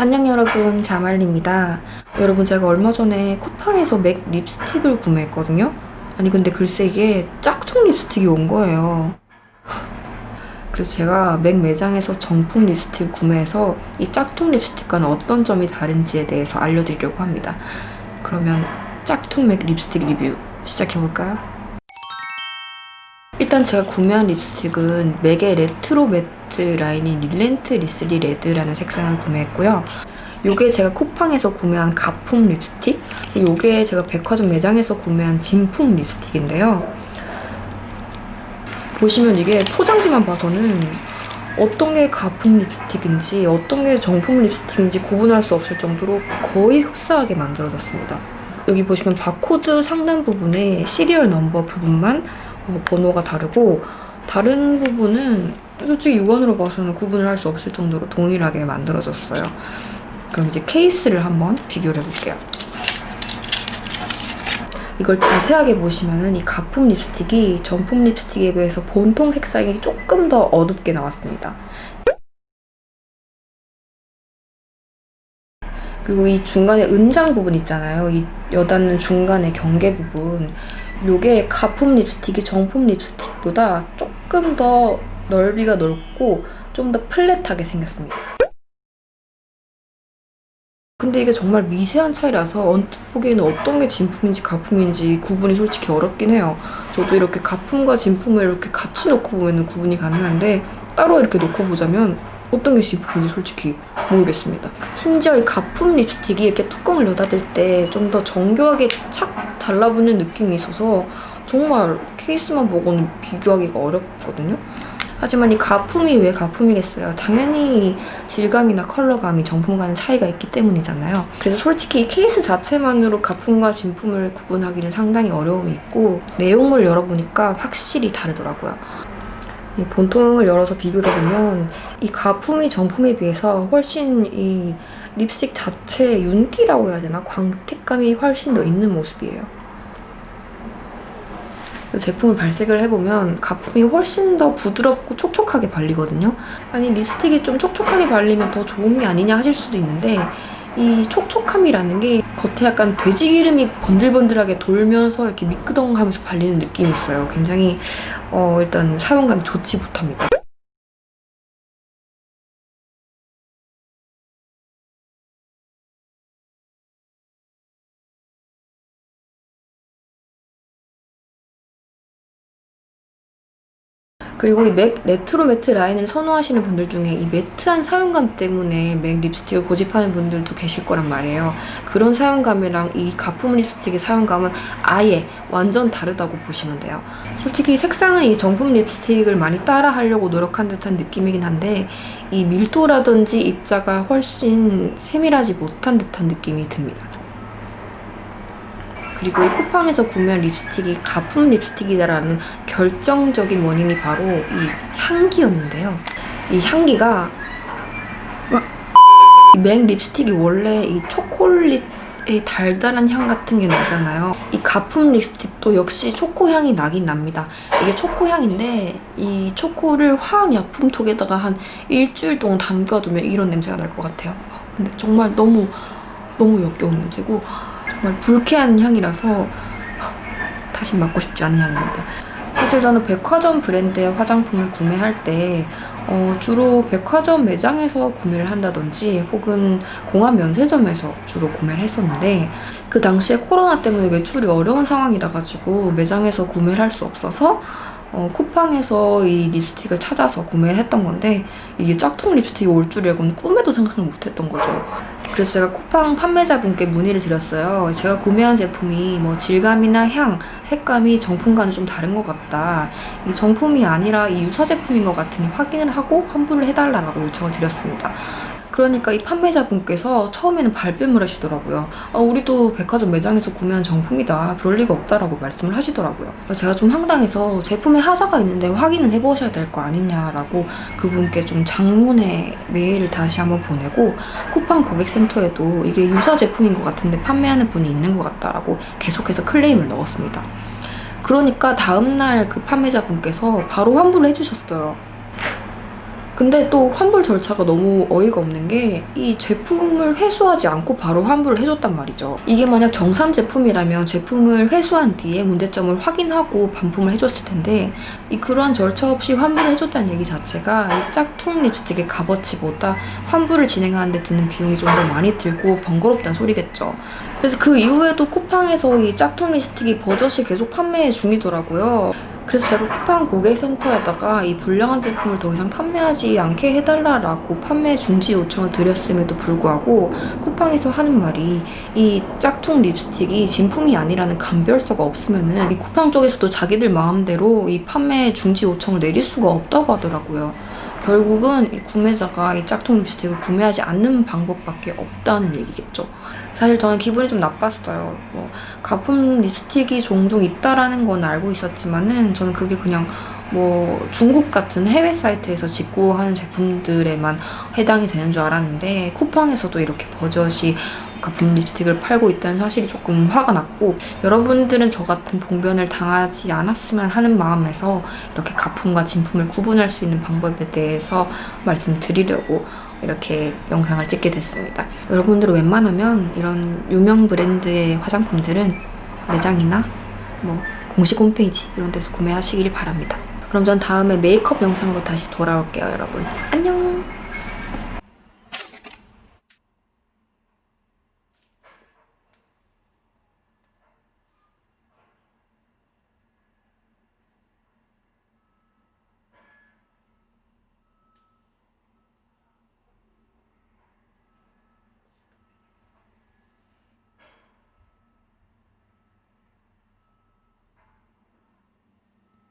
안녕 여러분, 자말리입니다. 여러분, 제가 얼마 전에 쿠팡에서 맥 립스틱을 구매했거든요. 아니 근데 글쎄 이게 짝퉁 립스틱이 온 거예요. 그래서 제가 맥 매장에서 정품 립스틱을 구매해서 이 짝퉁 립스틱과는 어떤 점이 다른지에 대해서 알려드리려고 합니다. 그러면 짝퉁 맥 립스틱 리뷰 시작해볼까요? 일단 제가 구매한 립스틱은 맥의 레트로 매트 라인인 릴렌트 리슬리 레드라는 색상을 구매했고요. 요게 제가 쿠팡에서 구매한 가품 립스틱, 요게 제가 백화점 매장에서 구매한 진품 립스틱인데요. 보시면 이게 포장지만 봐서는 어떤 게 가품 립스틱인지 어떤 게 정품 립스틱인지 구분할 수 없을 정도로 거의 흡사하게 만들어졌습니다. 여기 보시면 바코드 상단 부분에 시리얼 넘버 부분만 번호가 다르고, 다른 부분은 솔직히 육안으로 봐서는 구분을 할 수 없을 정도로 동일하게 만들어졌어요. 그럼 이제 케이스를 한번 비교를 해볼게요. 이걸 자세하게 보시면은 이 가품 립스틱이 정품 립스틱에 비해서 본통 색상이 조금 더 어둡게 나왔습니다. 그리고 이 중간에 은장 부분 있잖아요. 이 여닫는 중간에 경계 부분. 요게 가품 립스틱이 정품 립스틱보다 조금 더 넓이가 넓고 좀 더 플랫하게 생겼습니다. 근데 이게 정말 미세한 차이라서 언뜻 보기에는 어떤 게 진품인지 가품인지 구분이 솔직히 어렵긴 해요. 저도 이렇게 가품과 진품을 이렇게 같이 놓고 보면 구분이 가능한데 따로 이렇게 놓고 보자면 어떤 게 진품인지 솔직히 모르겠습니다. 심지어 이 가품 립스틱이 이렇게 뚜껑을 여닫을 때 좀 더 정교하게 착 달라붙는 느낌이 있어서 정말 케이스만 보고는 비교하기가 어렵거든요. 하지만 이 가품이 왜 가품이겠어요? 당연히 질감이나 컬러감이 정품과는 차이가 있기 때문이잖아요. 그래서 솔직히 이 케이스 자체만으로 가품과 진품을 구분하기는 상당히 어려움이 있고, 내용물 열어보니까 확실히 다르더라고요. 이 본통을 열어서 비교를 해보면 이 가품이 정품에 비해서 훨씬 이 립스틱 자체의 윤기라고 해야 되나? 광택감이 훨씬 더 있는 모습이에요. 제품을 발색을 해보면 가품이 훨씬 더 부드럽고 촉촉하게 발리거든요. 아니 립스틱이 좀 촉촉하게 발리면 더 좋은 게 아니냐 하실 수도 있는데, 이 촉촉함이라는 게 겉에 약간 돼지기름이 번들번들하게 돌면서 이렇게 미끄덩하면서 발리는 느낌이 있어요. 굉장히 일단 사용감이 좋지 못합니다. 그리고 이 맥 레트로 매트 라인을 선호하시는 분들 중에 이 매트한 사용감 때문에 맥 립스틱을 고집하는 분들도 계실 거란 말이에요. 그런 사용감이랑 이 가품 립스틱의 사용감은 아예 완전 다르다고 보시면 돼요. 솔직히 색상은 이 정품 립스틱을 많이 따라 하려고 노력한 듯한 느낌이긴 한데, 이 밀도라든지 입자가 훨씬 세밀하지 못한 듯한 느낌이 듭니다. 그리고 이 쿠팡에서 구매한 립스틱이 가품 립스틱이다라는 결정적인 원인이 바로 이 향기였는데요. 이 향기가 이 맥 립스틱이 원래 이 초콜릿의 달달한 향 같은 게 나잖아요. 이 가품 립스틱도 역시 초코향이 나긴 납니다. 이게 초코향인데 이 초코를 화학약품통에다가 한 일주일 동안 담가두면 이런 냄새가 날 것 같아요. 근데 정말 너무 역겨운 냄새고 정말 불쾌한 향이라서 다시 맡고 싶지 않은 향입니다. 사실 저는 백화점 브랜드의 화장품을 구매할 때 주로 백화점 매장에서 구매를 한다든지 혹은 공항 면세점에서 주로 구매를 했었는데, 그 당시에 코로나 때문에 외출이 어려운 상황이라 가지고 매장에서 구매를 할 수 없어서 쿠팡에서 이 립스틱을 찾아서 구매를 했던 건데, 이게 짝퉁 립스틱이 올 줄이라고는 꿈에도 생각을 못했던 거죠. 그래서 제가 쿠팡 판매자분께 문의를 드렸어요. 제가 구매한 제품이 뭐 질감이나 향, 색감이 정품과는 좀 다른 것 같다. 이 정품이 아니라 이 유사 제품인 것 같으니 확인을 하고 환불을 해달라고 요청을 드렸습니다. 그러니까 이 판매자분께서 처음에는 발뺌을 하시더라고요. 우리도 백화점 매장에서 구매한 정품이다. 그럴 리가 없다라고 말씀을 하시더라고요. 제가 좀 황당해서 제품에 하자가 있는데 확인은 해보셔야 될 거 아니냐라고 그분께 좀 장문의 메일을 다시 한번 보내고, 쿠팡 고객센터에도 이게 유사 제품인 것 같은데 판매하는 분이 있는 것 같다라고 계속해서 클레임을 넣었습니다. 그러니까 다음날 그 판매자분께서 바로 환불을 해주셨어요. 근데 또 환불 절차가 너무 어이가 없는 게 이 제품을 회수하지 않고 바로 환불을 해줬단 말이죠. 이게 만약 정산 제품이라면 제품을 회수한 뒤에 문제점을 확인하고 반품을 해줬을 텐데 그러한 절차 없이 환불을 해줬다는 얘기 자체가 이 짝퉁 립스틱의 값어치보다 환불을 진행하는데 드는 비용이 좀 더 많이 들고 번거롭다는 소리겠죠. 그래서 그 이후에도 쿠팡에서 이 짝퉁 립스틱이 버젓이 계속 판매 중이더라고요. 그래서 제가 쿠팡 고객센터에다가 이 불량한 제품을 더 이상 판매하지 않게 해달라고 판매 중지 요청을 드렸음에도 불구하고 쿠팡에서 하는 말이 이 짝퉁 립스틱이 진품이 아니라는 감별서가 없으면은 이 쿠팡 쪽에서도 자기들 마음대로 이 판매 중지 요청을 내릴 수가 없다고 하더라고요. 결국은 이 구매자가 이 짝퉁 립스틱을 구매하지 않는 방법밖에 없다는 얘기겠죠. 사실 저는 기분이 좀 나빴어요. 가품 립스틱이 종종 있다라는 건 알고 있었지만은 저는 그게 그냥 중국 같은 해외 사이트에서 직구하는 제품들에만 해당이 되는 줄 알았는데 쿠팡에서도 이렇게 버젓이 가품 립스틱을 팔고 있다는 사실이 조금 화가 났고, 여러분들은 저 같은 봉변을 당하지 않았으면 하는 마음에서 이렇게 가품과 진품을 구분할 수 있는 방법에 대해서 말씀드리려고 이렇게 영상을 찍게 됐습니다. 여러분들은 웬만하면 이런 유명 브랜드의 화장품들은 매장이나 공식 홈페이지 이런 데서 구매하시길 바랍니다. 그럼 전 다음에 메이크업 영상으로 다시 돌아올게요, 여러분. 안녕!